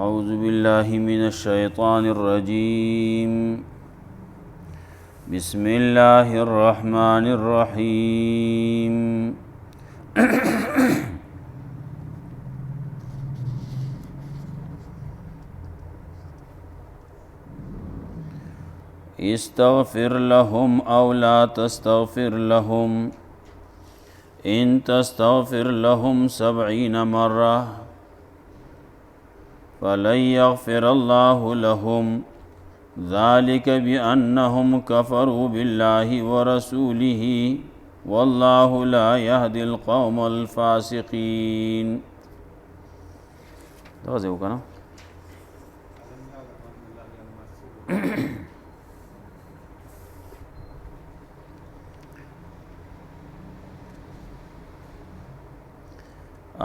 أعوذ بالله من الشيطان الرجيم بسم الله الرحمن الرحيم استغفر لهم أو لا تستغفر لهم إن تستغفر لهم 70 مرة فلن يغفر الله لهم ذلك بأنهم كفروا بالله ورسوله والله لا يهدي القوم الفاسقين.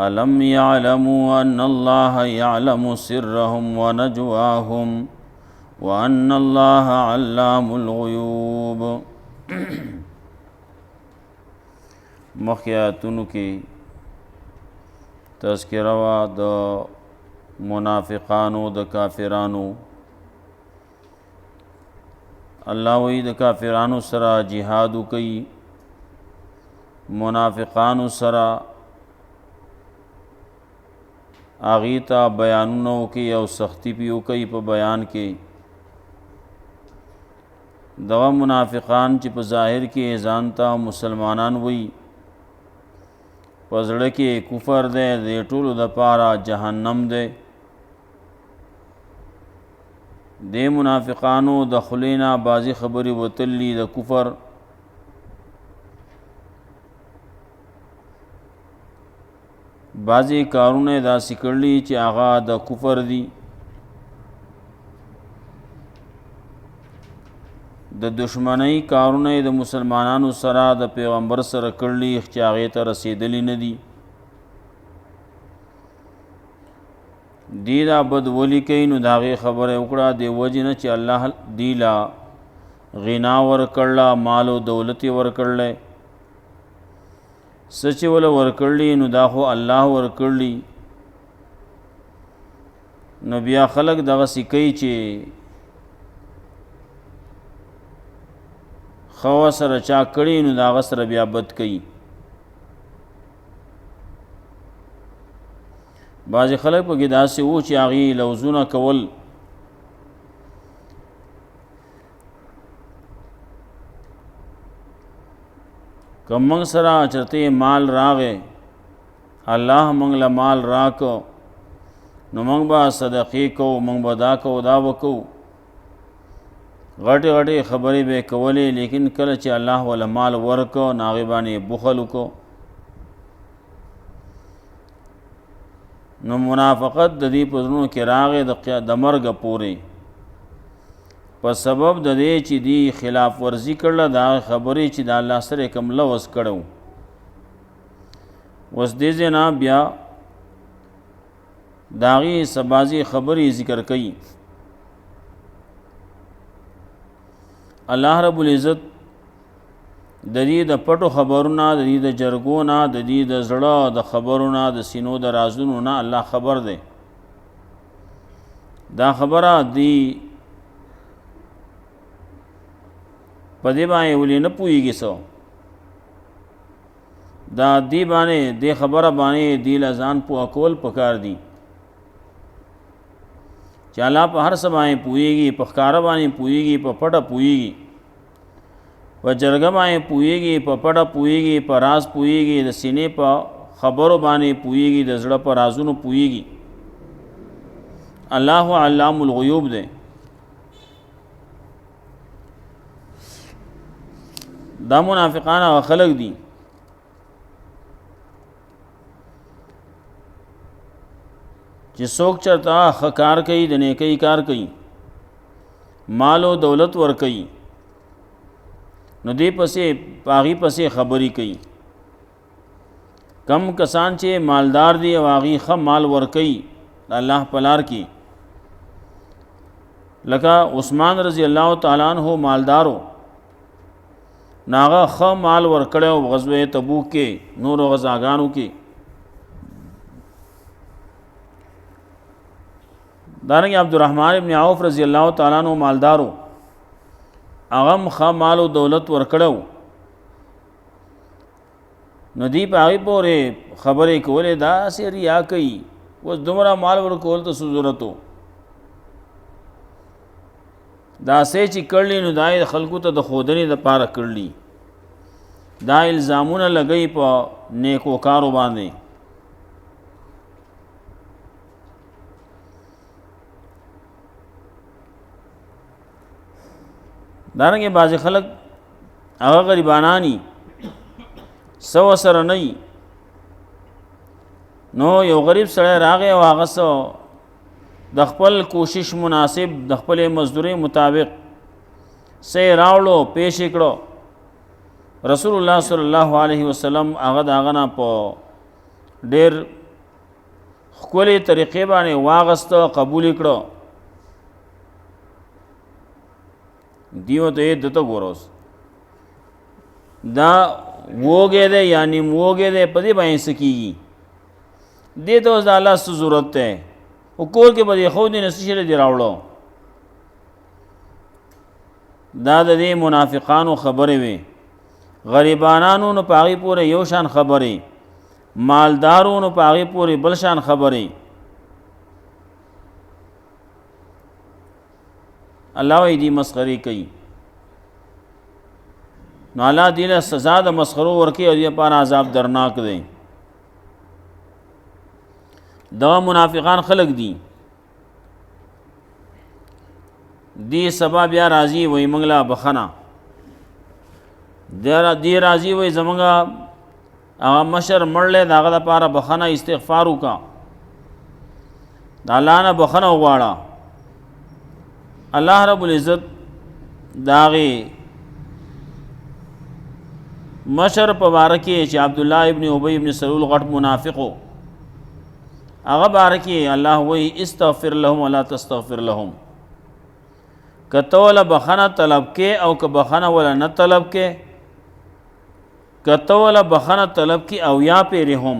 ألم يعلموا أن الله يعلم سرهم ونجواهم وأن الله علام الغيوب. مخیاتونو کی تذکرہ وا د منافقانو د کافرانو. الله وی د کافرانو سره جهاد کوي، منافقانو سره آغیتا بیانونو کی او سختی پیو کئی په بیان کې. دغه منافقان چې په ظاهر کې ځان ته مسلمانان وي، په زړه کې کفر دی، د ټولو د پاره جهنم دی. د منافقانو د خلینا بازی خبري وتلی د کفر، بعضی کارونه داسې کړلي چې هغه د کفر دي. د دشمنی کارونه د مسلمانانو سره د پیغمبر سره کړلي چې هغې ته رسېدلی نه دي. دی دا بد ولی کوي، نو د هغې خبره وکړه د وجې نه چې الله دی لا غنا ورکړله، مال و دولت یې ورکړلی. سچ ولا ورکړلی نو دا خو الله ورکړلی. نو بیا خلق دغه سکی چې خو سره چا کړي نو داغه سره بیا بد کوي. بعضې خلک پکې داسې وو چې هغې لوزونه کول، که منگ سره چرته مال راغې، الله منگ له مال راکو، نو منگ با صدقې کو، منگ با دا کو دا وکو، غټې غټې خبرې به کولې. لیکن کله چې الله ولا مال ورکو، ناغې باندې بخل وکړو. نو منافقت د دې په زړونو کې راغې د مرګ پورې، په سبب د دې چې دی خلاف ورزی کړله دا خبرې چې د الله سره کوم لوز کړو. وس دې ځنا بیا داغي سبازي خبرې ذکر کړي. الله رب العزت د دې د پټو خبرونه، د دې د جرګونه، د دې د زړه د خبرونه، د سینو د رازونو نه الله خبر دی. دا خبره دی په دې باندې ولې نه پوهېږي څه، دا دې باندې دې خبره باندې دې له ځان پوه کول پکار دي چې الله په هر څه باندې پوهېږي، په ښکاره باندې پوهېږي، په پټه پوهېږي، په جرګه باندې پوهېږي، په پټه پوهېږي، په راز پوهېږي، د سینې په خبرو باندې پوهېږي، د زړه په رازونو پوهېږي. الله علام الغیوب دی. دا منافقان او خلق دي چې څوک چرته ښه کار کوي، د نیکۍ کار کوي، مال او دولت ور کوي، نو دې پسې پاغي پسې خبري کوي. کم کسان چې مالدار دي او هغې ښه مال ور کوي الله په لار کې، لکه عثمان رضی الله تعالی عنہ مالدارو، ناغه خ مال ورکړو غزوه تبوک کې، نور غزاګانو کې. دارنګه عبدالرحمن ابن عوف رضی الله تعالی عنہ مالدارو، اغم خ مال او دولت ورکړو، نو دی په هغې پورې خبرې کولې دا سې ریا کوي، اوس دومره مال ورکول ته څه ضرورت و؟ دا سې چې کړلی نو دا یې خلکو ته د ښودنې دپاره کړلي، دا الزامونه لګوي په نیکوکارو باندې. دارنګه بعضې خلک هغه غریبانانی سو سره نه وي، نو یو غریب سړی راغی او هغه څه د خپل کوشش مناسب د خپلې مزدورۍ مطابق څه یې راوړو پیش یې کړو، رسول الله صلی الله علیه وسلم هغه د هغه نه په ډېر ښکلې طریقې باندې واغسته، قبول یې کړو. دیو ته یې دته ګوروس دا ووږی دی یا نیم ووږی دی، په دې باندې څه کېږي؟ دې ته اوس د الله څه ضرورت دی؟ خو کور کې به دې ښودې نه څه شی دې راوړو؟ دا د دې منافقانو خبرې وې. غریبانانو نو په هغې پورې یو شان خبرې، مالدارو نو په هغې پورې بل شان خبرې. الله وی دی مسخرې کوي، نو الله دې له سزا د مسخرو ورکوي او دې لپاره عذاب درناک دی. دغه منافقان خلق دي، دی سبا بیا راضي وای موږ له بخنه، دی راضي وای زمونږ هغه مشر مړلی د هغه دپاره بخنه استغفار وکړه، د الله نه بخنه وغواړه. الله رب العزت د هغې مشر په باره کې چې عبدالله ابن ابی ابن سلول غټ منافقو، هغه باره کې الله وی استغفر لهم ولا تستغفر لهم، که ته وله بخنه طلب کې او که بخنه وله نه طلب کې، که ته وله بخنه طلب کې او یا پیرې هم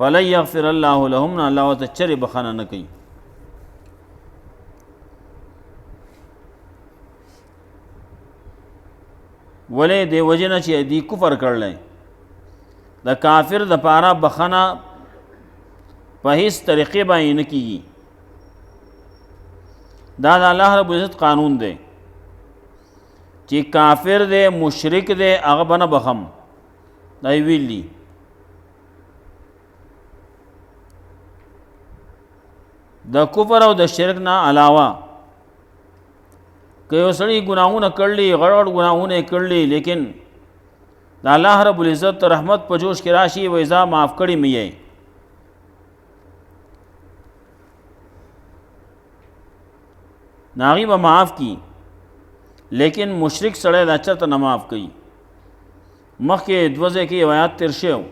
فلن یغفر الله لهم، نه الله ورته چرې بخنه نه کوي. ولې دې وجې نه چې دی کفر کړلی، د کافر د پاره بخنه په هیڅ طریقې باندې نه کېږي. دا د الله رب العزت قانون دی چې کافر دی مشرک دی هغه به نه بخم، دا یې ویلي. د کفر او د شرک نه علاوه که یو سړي ګناهونه کړلي، غړ غړ ګناهونه یې کړلي، لیکن د الله رب العزت رحمت په جوش کې راشي و اذا معاف کړي مې یې، ناغي به معاف کی، لیکن مشرک سړی دا چرته نه معاف کوي. مخکې دوه ځای کې آیات تیر شوی،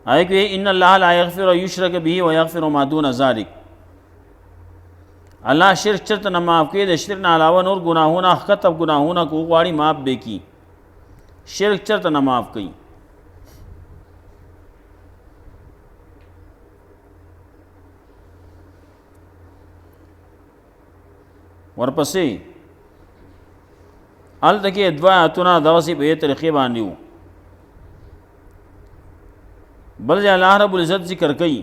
هغې کې ان الله لا یغفر ان یشرک به ویغفر ما دون ذلک، الله شرک چرته نه معاف کوي، د شرک نه علاوه نور ګناهونه ښکته ګناهونه که وغواړي معاف به کي، شرک چرته نه معاف کوي. ورپسې هلته کې دوه آیتونه دغسې په دې طریقې باندې وو. بل ځای الله رب العزت ذکر کوي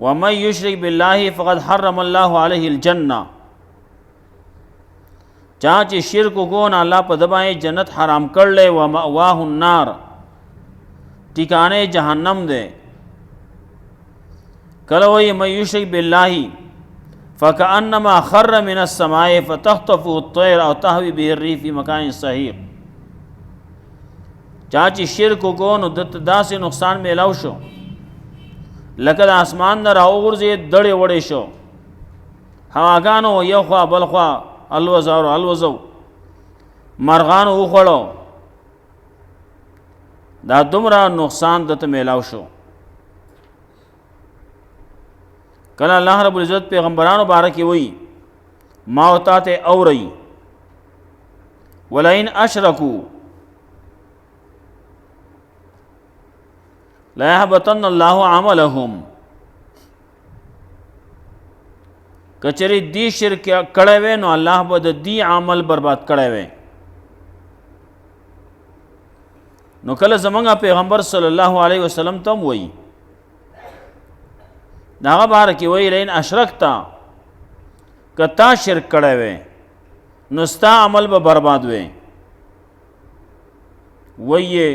ومن یشرک بالله فقد حرم الله علیه الجنه، چا چې شرک وکړو نه الله په ده باندې جنت حرام کړلی، ومأواه النار، ټکانې جهنم دی. کله وایي من یشرک بالله فکأنما خر من السماء فتخطفه الطیر او تهوی به الریح فی مکان صحیح، چا چې شرک وکړو نو دته داسې نقصان میلاو شو لکه د اسمان نه راوغورځېد، دړې وړې شو، هواګانو یو خوا بل خوا الوزو، مرغانو وخوړو، دا دومره نقصان دته میلاو شو. کله الله رب العزت پیغمبرانو باره کې وایي ما او تا ته اورئ ولئن اشرکوا لا يحبطن الله عملهم، کچری دی شرک کړی وی نو الله به د دی عمل برباد کړی وی. نو کله زمونږ پیغمبر صلی الله علیه وسلم ته وایي داغه باره کې وایي لئن اشرکتا که تا شرک کړی وی نو ستا عمل به برباد وی. وایي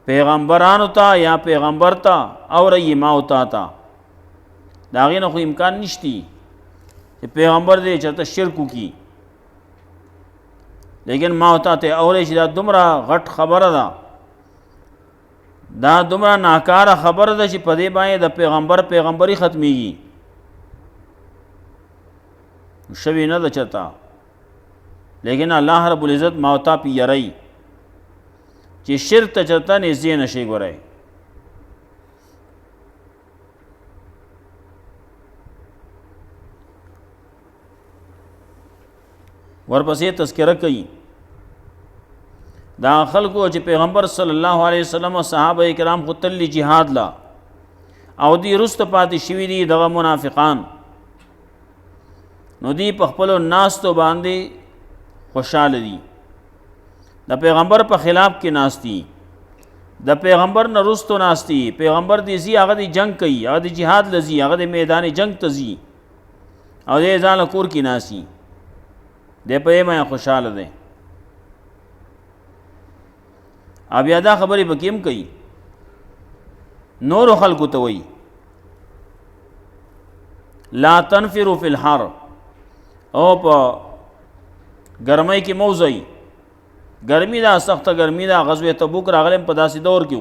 پیغمبرانو ته یا پیغمبر ته او رئی ما ہوتا تا دا غي نه خو امکان نشتی چې پیغمبر دې چرته شرک کی، لیکن ما ہوتا ته اورې چې دا دومره غټ خبره ده، دا دومره ناکاره خبره ده چې په دې باندې د پیغمبري ختميږي شوی نه ده چرته. لیکن الله رب العزت ما ہوتا پی یری چې شرک ته چرته نږدې نشي ګورئ. ورپسې تذکرہ کوي دا خلکو چې پیغمبر صلی الله علیه وسلم او صحابه کرام خو تل جهاد لا او دی رست پاتې شوي دي دغه منافقان، نو دی په خپل ناستو باندې خوشاله دي، د پیغمبر په خلاف کې ناستی، د پیغمبر نه رستو ناستی، پیغمبر دی زی هغه دی جنگ کوي، هغه دی جهاد لزی، هغه دی میدان جنگ تزي او دې ځان کور کې ناسي دې په ما خوشاله دي. اب یادا خبرې بکیم کوي نور خلق ته وي لا تنفروا فی الحر او په ګرمۍ کې موزي، ګرمي دا سخته ګرمي دا غزوه تبوک راغلم په داسې دور کې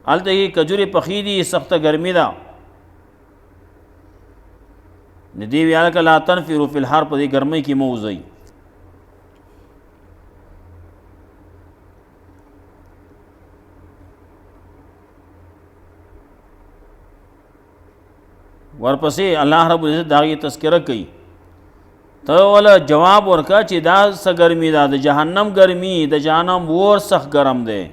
الته کې کجوري پخې دي سخته ګرمي دا ندی ویاله ک لا تنفروا فی الحر په دې ګرمۍ کې موزي. ورپسې الله رب العزت داغي تذکرہ کوي ته ولا جواب ورکا چې دا څه ګرمي دا د جهنم ګرمي د جهنم ور سخت ګرم دی،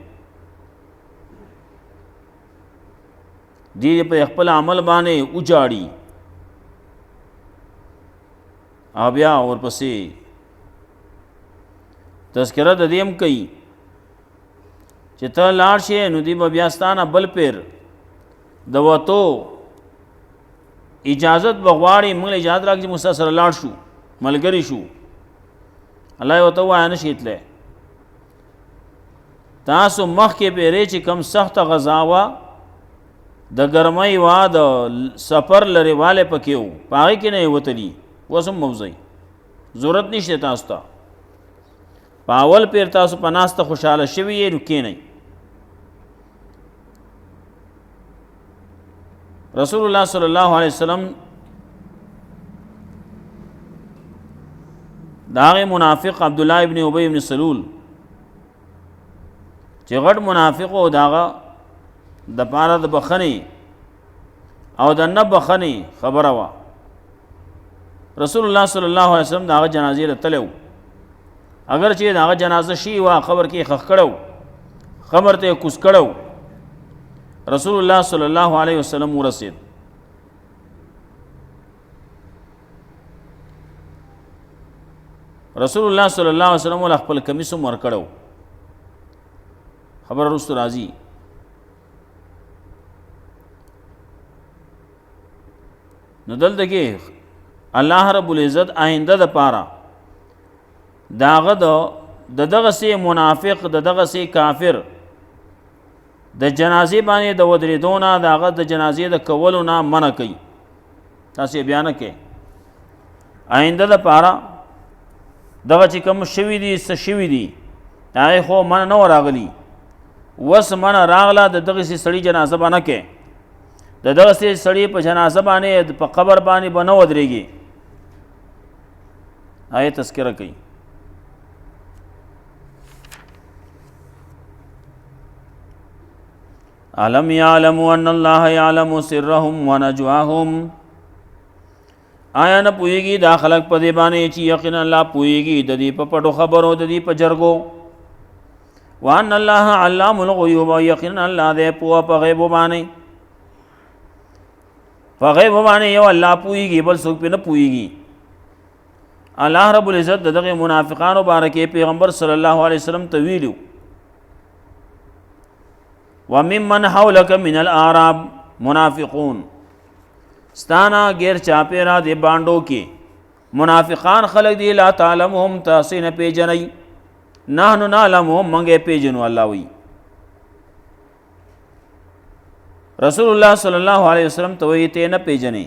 دې په خپل عمل باندې اوجاړي. بیا ورپسې تذکرہ د دې هم کوي چې ته لاړ شې نو دې بیا ستانه بل پیر د وته اجازت بغواړي، موږ اجازه راکړي موسی سره لاړ شو ملګری شو، الله وته وای نه شیتله تاسو مخ کې پیری چې کم سخت غزاوا د ګرمۍ وا د سفر لري والے پکېو پای کې نه وتلی وسم موزي ضرورت نشته تاسو ته پاول پیر تاسو پناسته خوشاله شوی یې رکی نه. رسول الله صلی الله علیه وسلم داغه منافق عبد الله ابن ابی ابن سلول چې غټ منافق او داغه د پاره د بخنی او د نه بخنی خبره وا رسول الله صلی الله علیه وسلم داغه جنازې له تلو، اگر چې داغه جنازه شي وا خبر کې خخ کړو خبر ته کوس کړو رسول الله صلی الله علیه وسلم ورسید. رسول الله صلی الله علیه وسلم ول خپل کمیس مر کړو خبر رسول راضی. نو دلته کې الله رب العزت آینده د پاره داغه دغه سي منافق دغه سي کافر د جنازې باندې د ودریدونه داغه د جنازې د کولو نه منع کوي. تاسو بیان کې آینده د پاره دغه چې کوم شوی دي څه شوی دي هغه خو من نه راغلی وس من راغله دغه سړي جنازه باندې کې دغه سړي په جنازه باندې په قبر باندې بنو ودرېږي. آیه تذکرہ کوي علم یعلم ان الله یعلم سرهم ونجواهم، آیا نه پوهیږي دا خلق په دې باندې چې یقینا الله پوهیږي د دې په پټو خبرو د دې په جرګو، وان الله علام الغیوب، یقینا الله دې په غیب باندې په غیب باندې یو الله پوهیږي بل څوک پې نه پوهیږي. الله رب العزت دغه منافقانو بارکه پیغمبر صلی الله علیه وسلم ته ویلو وممن حولک من الاعراب منافقون ستانا غیر چاپیرا دی بانډو کې منافقان خلق دی لا تعلمهم تاسو نه پیژنئ نحنو نعلمهم منګه پیژنو الله وی. رسول الله صلی الله علیه وسلم ته وی ته نه پیژنې.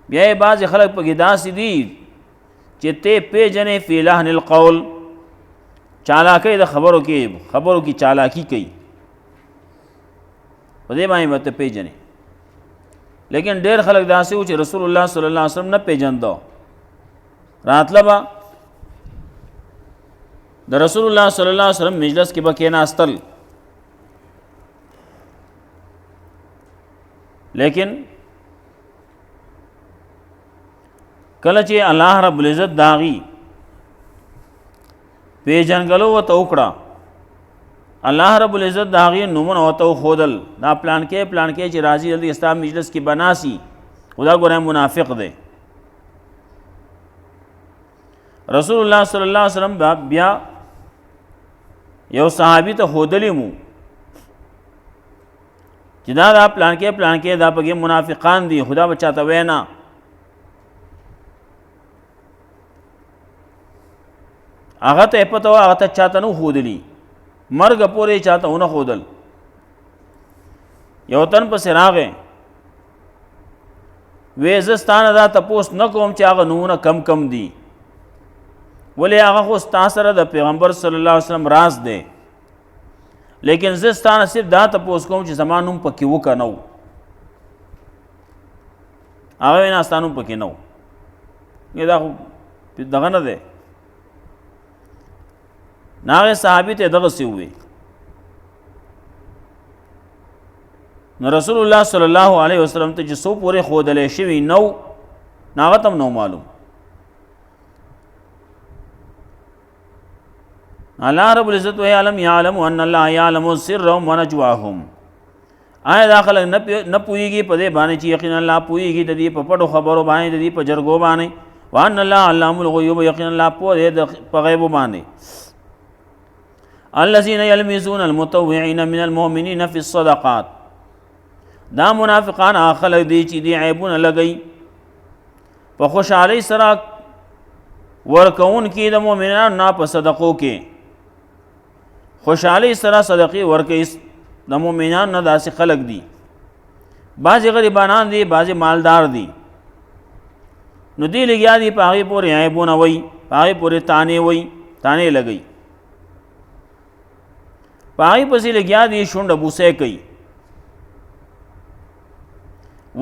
بیا بعض خلق په کې داسې دي چې ته پیژنې فی لحن القول چالاکی د خبرو کې چالاکی کوي په دې باندې وته پیژنې. لیکن ډېر خلک داسې و چې رسول الله صلی الله علیه وسلم نه پیژندو راتله به د رسول الله صلی الله علیه وسلم مجلس کې به کېناستل لیکن کله چې الله رب العزت داغي پیژنګلو وته وکړه الله رب العزت داغي نومونه وته خودل دا پلان کې چې راضي جلدی اسلام مجلس کې بناسي خدا ګره منافق دی. رسول الله صلی الله علیه وسلم بیا یو صحابي ته خودلی مو چې دا پلان کې دا پکې منافقان دي خدا بچاته وینا. هغه ته پته و هغه ته چاته نو خودلی مرګ پورې چاته ونه خودل. یو تن پسې راغې وې زستانه دا تپوس نه کوم چې هغه نوونه کم دي ولې هغه خو ستا سره د پیغمبر صلی الله علیه وسلم راز دی لیکن زستانه صرف دا تپوس کوم چې زما نوم پکې وکه نه و هغه وینا ستا نوم پکې نه و دا خو دغه نه دی. ناغه صحابي ته دغه سی وي نو رسول الله صلی الله علیه وسلم ته چې سو پورې خودلې شوی نو ناغه تم نو معلوم. الله رب العزت و علم يعلم ان الله يعلم سرهم ونجواهم. آیا داخله نه پويږي په دې باندې چې یقینا الله پويږي د دې په پټو خبرو باندې د دې په جرګو باندې وان الله علام الغيوب یقینا الله په غیب باندې. الذين يلمزون المتطوعين من المؤمنين في الصدقات دا منافقان خلق دي چې دی عیبونه لګي په خوشحالي سره ورکون کې د مؤمنانو نه په صدقو کې خوشحالي سره صدقې ورکي د مؤمنانو نه داسې خلق دي. بعض غریبانان دي بعض مالدار دي نو دی لګیا دي په هغې پورې عیبونه وي په هغې پورې تانې لګي پای پسې لګیا دي شونډه بوسه کوي.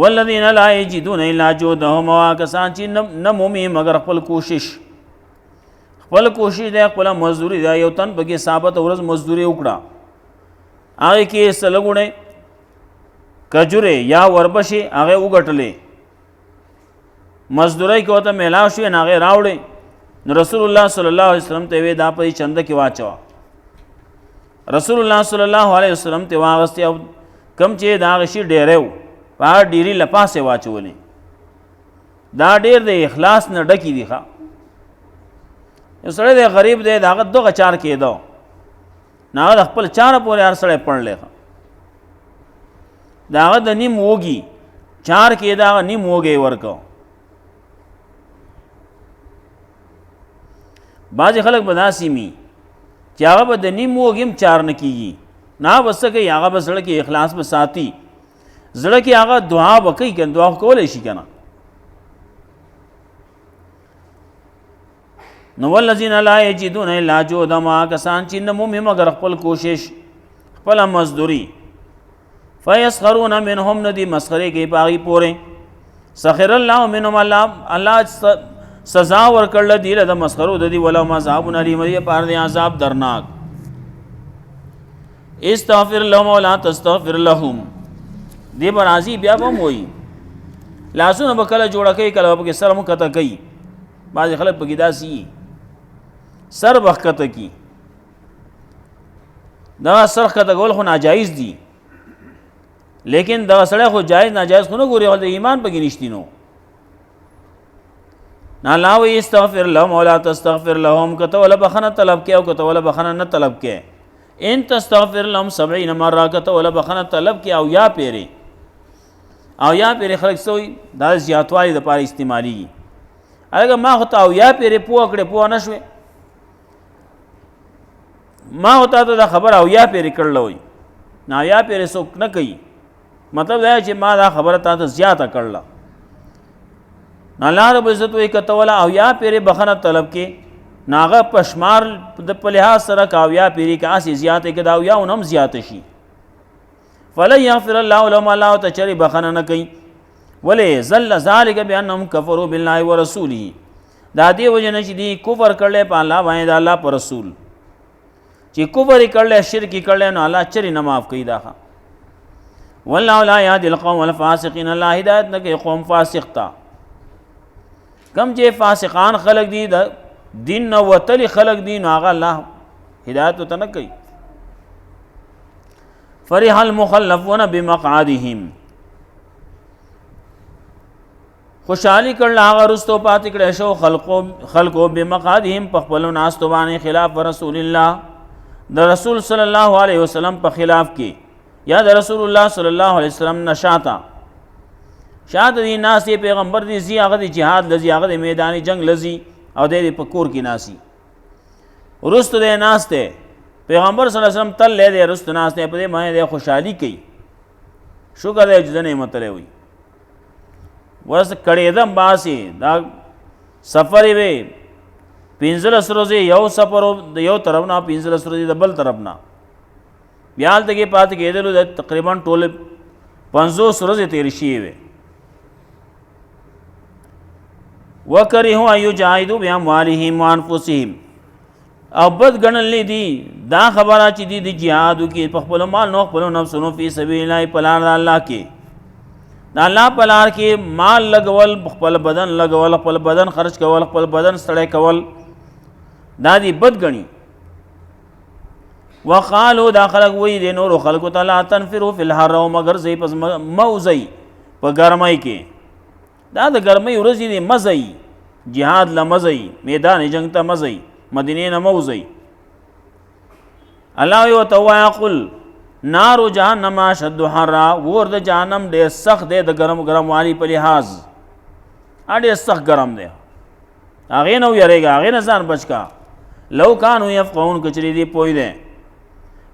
والذین لا یجدون الا جهدهم واکسان چې نه مومي مگر خپل کوشش دی خپل مزدوري دی یو تن پکې ثابت ورځ مزدوري وکړه هغه کې سلګونه کجوره یا وربشي هغه وګټلې مزدوري کې وته میلاو شو نه هغه راوړې نو رسول الله صلی الله علیه وسلم ته وی دا په چند کې واچو. رسول الله صلی الله علیه وسلم ته واغسته او کم چې دا غشي ډیرو په ډیری لپاسه واچولې دا ډیر د اخلاص نه ډکی دی ښا. یو سړی دی غریب دی داغه دوه چار کېدو نه د خپل چار پورې هر سړی پړلې داغه د نیم وږي چار کې دا نیم وږي ورکو. بعض خلک بداسي می چې هغه به د نیم وږم چار نه کیږي نه بس کوي هغه به زړه کې اخلاص به ساتي زړه کې هغه دعا وکړي کنه دعا کولای شي کنه. نو والذین لا یجدون الا جهدهم کسان چې نه مومي مگر خپل کوشش خپل مزدوري فیسخرون منهم ندی مسخره کې باغی پورې سخر الله منهم الله سزا ورکړل دی له مسخرو د دی ولا ما عذاب علیم دی پار دی عذاب درناک. استغفر لهم ولا تستغفر لهم دی برازي بیا به وای لاسونه بکله جوړه کوي کله به سر مکته کوي بعض خلک په گداسي سر بخته کی دا سر کته کول خو ناجایز دي لیکن دغه سړی خو جایز ناجایز خو نه ګوري او د ایمان پکې نشتی نو نه الله وی استغفر لهم ولا تستغفر لهم کته ولا بخنه طلب کې او کته ولا بخنه نه طلب کې ان تستغفر لهم 70 مره کته ولا بخنه طلب کې او یا پیری او یا پیری خلق سوی دا زیاتوالی د پاره استعمالي هغه ما هوتا او یا پیری پوه کړه پوه نشوي ما ہوتا تو دا خبر او یا پیری کړل وي نا یا پیری څوک نه کوي مطلب دا چې ما دا خبره تا ته زیاته کړل الله رب عزت وی کته ولا او یا پیری بخنه طلب کې ناغه پشمار د په لحاظ سره کا او یا پیری کا اسی زیاته کې دا او یا انم زیاته شي فلن یغفر الله لهم الله تچری بخنه نه کوي ولی زل ذالک بانهم کفروا بالله ورسوله دا دی وجنه چې دی کفر کړل په الله باندې الله پر رسول چې کفر کړل شرک کړل نو الله چری نه معاف کوي دا والله لا یهدی القوم الفاسقین الله هدایت نه کوي قوم فاسق تا کم چې فاسقان خلق دي د دین نو وتلی خلق دي نو هغه الله هدایت ته نه کوي فرح المخلفون بمقعدهم خوشحالی کړل هغه رستو پات کړه شو خلقو بمقعدهم په خپل ناس تو باندې خلاف رسول الله د رسول صلی الله علیه وسلم په خلاف کې یا د رسول الله صلی الله علیه وسلم نشاتا شاد دی ناس پیغمبر دی زی هغه د جهاد لذي هغه د میدان جنگ لذي او د پکور کې ناسي رست د ناس ته پیغمبر صلی الله علیه وسلم تل له رست ناس ته په معنی د خوشحالي کوي شکر دې جزنه نعمت له وي ورس کړي دم باسي دا سفر وي پینځل سروزي یو سفر د یو طرف نه پینځل سروزي د بل طرف نه بیال ته کې پات کېدل د تقریبا ټول 500 سروزي تیر شي وي وکرهوا یجاهدوا باموالهم وانفسهم او بد ګڼل دي دا خبره چې دي د جهاد کې په خپل مال نو خپل نفسونو فی سبیل الله په لار الله کې دا الله په لار کې مال لګول خپل بدن لګول خپل بدن خرج کول خپل بدن سړی کول دا دی بد غنی وقالو دا خلق وی دی نور خلق تعالی تنفروا فی الحر مگر زی پس موزی په ګرمای کې دا د ګرمای ورځې دی مزی جهاد لمزی میدان جنگ ته مزی مدینه نه موزی الله یو توا قل نار جهنم اشد حرا ور د جهنم ډیر سخت دی د ګرم والی په لحاظ اډیر سخت ګرم دی هغه نو یریږي هغه نه ځان بچکا لو کانوا يفقهون کچری دی پوی دی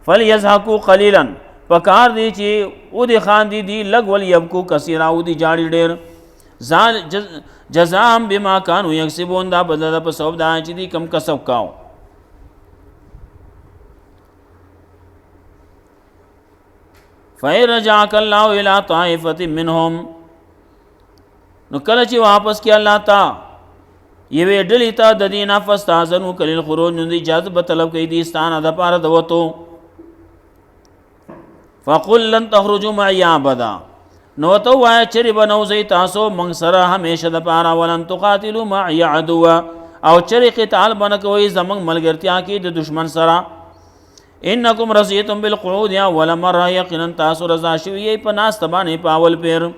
فليزحقوا قليلا پکار دی چې او دی خان دی لګ ول یبکو کثیرا او دی جاړي ډیر ځان جزاء بما كانوا يكسبون دا بدل په سبب دا چې دی کم کسب کاو فَيَرْجَعَكَ اللَّهُ إِلَىٰ طَائِفَةٍ مِّنْهُمْ نو کله چې واپس کی الله تا یوې ډلې ته د دینه فاستاذنوا کلیل خروج نو دی اجازه به طلب کوي دي ستانه د پاره د وته فقل لن تخرجوا معي ابدا نو تو وای چری بنو زي تاسو من سره همیشه د پاره ولن تقاتلوا معي عدوا او چری قتال بن کوي زمنګ ملګرتیا کې د دشمن سره انکم رضیتم بالقعود یا ولمر یقینا تاسو رضا شوی په ناس تبانه پاول پیر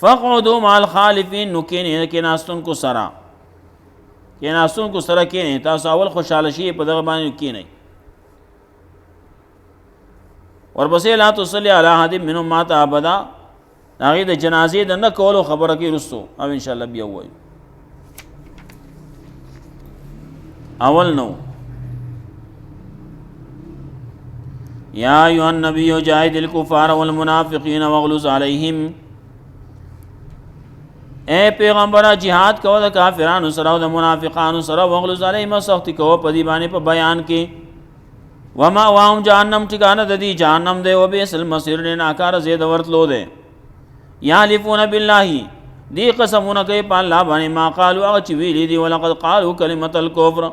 فقعدوا مع الخالفین نکین کې ناستون کو سرا کې ناستون کو سرا کې تاسو اول خوشاله شي په دغه باندې کې نه ورپسې لا تصلی علی احد منهم مات ابدا هغه د جنازې د نه کولو خبره کې رسو او ان شاء الله بیا وایو اول نو یا ایها النبی جاهد الکفار والمنافقین واغلظ علیہم اے پیغمبر جہاد کو د کافرانو سره او د منافقانو سره واغلظ علیہم سخت کو په دی باندې په بیان کې وما واهم جهنم ټکانه د دی جهنم دی او بیس المصير نه ناکار زید ورتلو دی یحلفون بالله دی قسمونه کوي په الله باندې ما قالوا او چې ویلی دی ولقد قالوا کلمه الكفر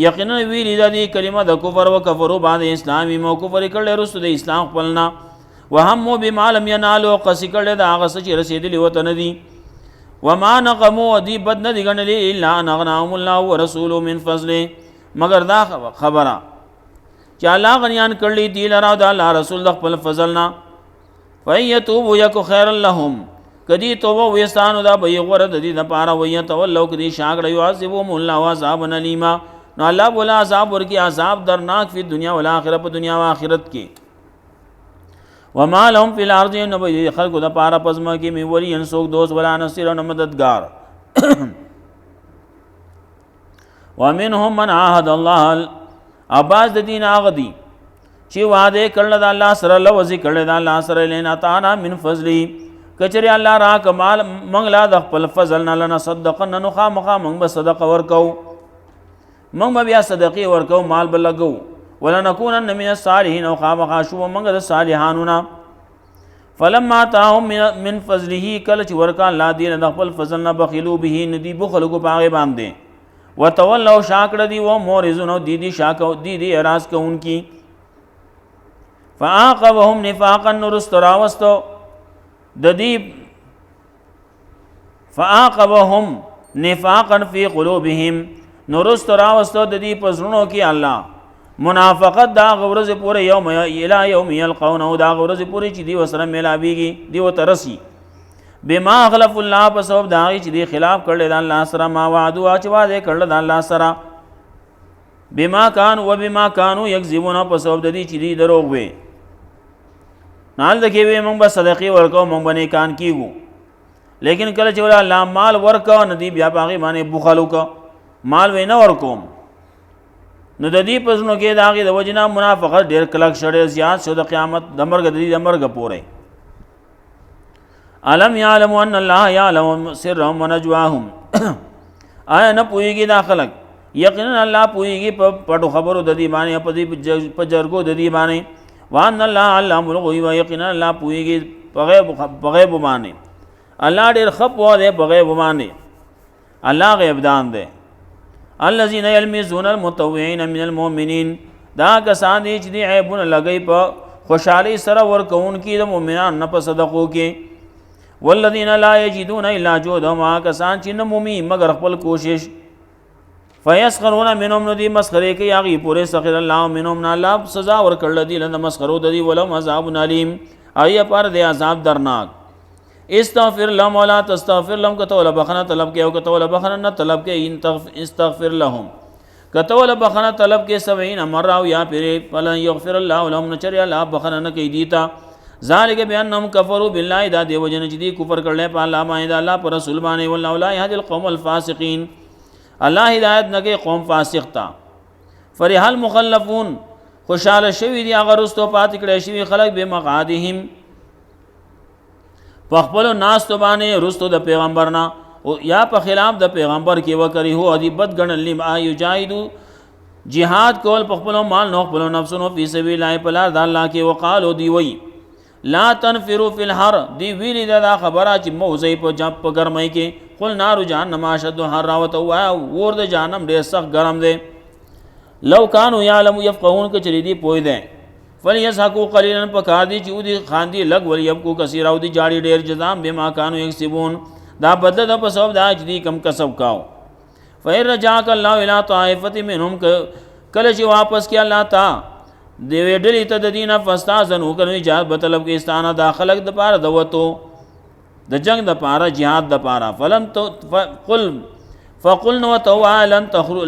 یقینا ویلی د دې کلمه د کفر او کفرو باندې اسلامي مو کفر کړل رسو د اسلام خپلنا وهم بما لم ينالوا قص کړل د هغه چې رسیدلی وته نه دي وما نقموا دی بد نه دي ګڼلې الا نغناهم الله ورسوله من فضله مگر دا خبره چې الله غنیان کړلی دی لرا د الله رسول د خپل فضلنا فیتوبوا یک خیر لهم کدی توبه وستانو دا به غره د دې لپاره ویتولوا کدی شاګړ یعذبهم الله عذاب الیما نو الله بولا عذاب ورکی عذاب درناک فی دنیا و آخرت په دنیا او آخرت کې وما لهم فی الارض نبی خلق د پاره پزما کې می ولی انسوک دوست ولا نصير او مددگار ومنهم من عاهد الله اباز د دین اغدی چې وعده کړل د الله سره لوځي کړل د الله سره لینا تانا من فضلی کچری الله را کمال منګلا د خپل فضل نه لنا صدقنا نو خامخا موږ به صدقه ورکو موږ بیا صدقې ورکو مال بلګو ولنكونن من الصالحين او خامخا شو موږ د صالحانو فلما تاهم من فضله کل چې ورکا الله دین د خپل فضل نه بخیلو به ندی بخل کو پاغه باندې وتولوا شاکړه دی و مورزونو دی دی شاکو دی دی اراز کوونکی فعاقبهم نفاقا نرستراوستو د دې فعاقبهم نفاقا فی قلوبهم نرستراوستو د دې پزړونو کې الله منافقت دا غورز پورې یوم الی یوم یلقونه دا غورز پورې چې دی وسره ملاویږي دی وترسی بما خلف الله په سبب دا چې دی خلاف کړل د الله سره ما وعدوا چې وعده کړل د الله سره بما کان و بما کانوا یکذبون په سبب د دې چې دی دروغ وي نال د کې وي موږ به صدقې ورکو موږ باندې کان کیګو لیکن کله چې ولا الله مال ورکو ندی بیا باغی باندې بخلو کو مال وینه ورکوم نو د دې پسونو کې داغه د وجنا منافقت ډیر کلک شړې زیات شو د قیامت د مرګ د مرګ پورې علم یعلم ان الله یعلم سرهم ونجواهم آیا نه پويږي دا خلق یقینا الله پويږي په پټو خبرو د دې باندې په جرګو د دې باندې وان الله علام الغیب یقینا الله پويږي په غیب باندې الله ډیر خپ و دی په غیب باندې الله غیب دان دی الذين يلمزون المتطوعين من المؤمنين دا کسان دي چې دی عیبونه لګي په خوشحالي سره ورکون کې د مؤمنان نه په صدقو کې والذین لا یجدون الا جهدهم کسان چې نه مومي مگر خپل کوشش فیسخرون منهم ندی مسخره کوي هغه پورې سخر الله منهم نه الله سزا ورکړل دي لنه مسخرو د دي ولهم عذاب علیم ایه پر د عذاب درناک استغفر لهم ولا تستغفر لهم کتول بخنه طلب کې او کتول بخنه نه طلب کې ان استغفر لهم کتول بخنه طلب کې 70 مره او یا پھر فلن یغفر الله لهم نچر الله بخنه نه کوي دیتا ذالک بانهم کفروا بالله دا دیو جن چې دی کفر کړل په الله باندې الله پر رسول باندې والله لا يهدي القوم الفاسقين الله هدایت نه کوي قوم فاسق تا فرح المخلفون خوشاله شوی دی هغه رستو پات کړي شوی خلق به مقعدهم په خپل ناس تو باندې رستو د پیغمبرنا او یا په خلاف د پیغمبر کې وکړي هو ادي بد ګڼل لم یجاهدو jihad کول په خپل مال نو خپل نفسونو فی سبیل الله په لار د الله کې وقالو دی وی لا تنفروا فی الحر دی ویلی دا خبره چې موزه په جنب په ګرمۍ کې قل نار جهنم اشد حراوت او ور د جهنم ډیر سخت ګرم دی لو کانوا یعلم یفقهون ک چری دی پوی دی فلیسحقوا قلیلا پکار دی چې ودي خاندي لګ ول یبکو کثیر او دی جاړي ډیر جزام بما کانوا یکسبون دا بدل د په سبب دا چې دی کم کسب کاو فیر رجاک الله الی طائفه منهم کله چې واپس کی الله تا دی ویډلی ته د دینه فاستاذن وکړي جهاد په طلب کې استانه داخلك د پاره دوتو د جنگ د پاره jihad د پاره فلم قل فقلنا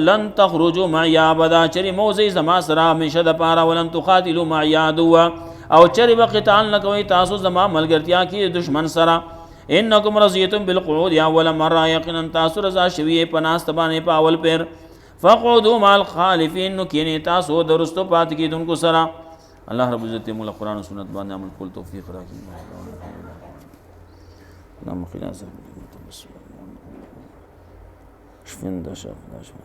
لن تخرجوا معي ابدا چری موزي زما سره همیشه د پاره ولن تقاتلوا معي عدوا او چری بقتال نه کوي تاسو زما ملګرتیا کی دشمن سره انکم رضیتم بالقعود اول مره یقینا تاسو رضا شوی پناست باندې په اول پیر فقعدوا مع الخالفين نو کینه تاسو درستو پات کی دونکو سره الله رب عزت مولا قران و سنت باندې عمل کول توفیق راکړي اللهم خلاص شفين دا شاف دا شاف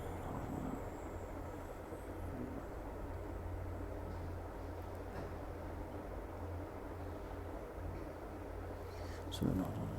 بسم الله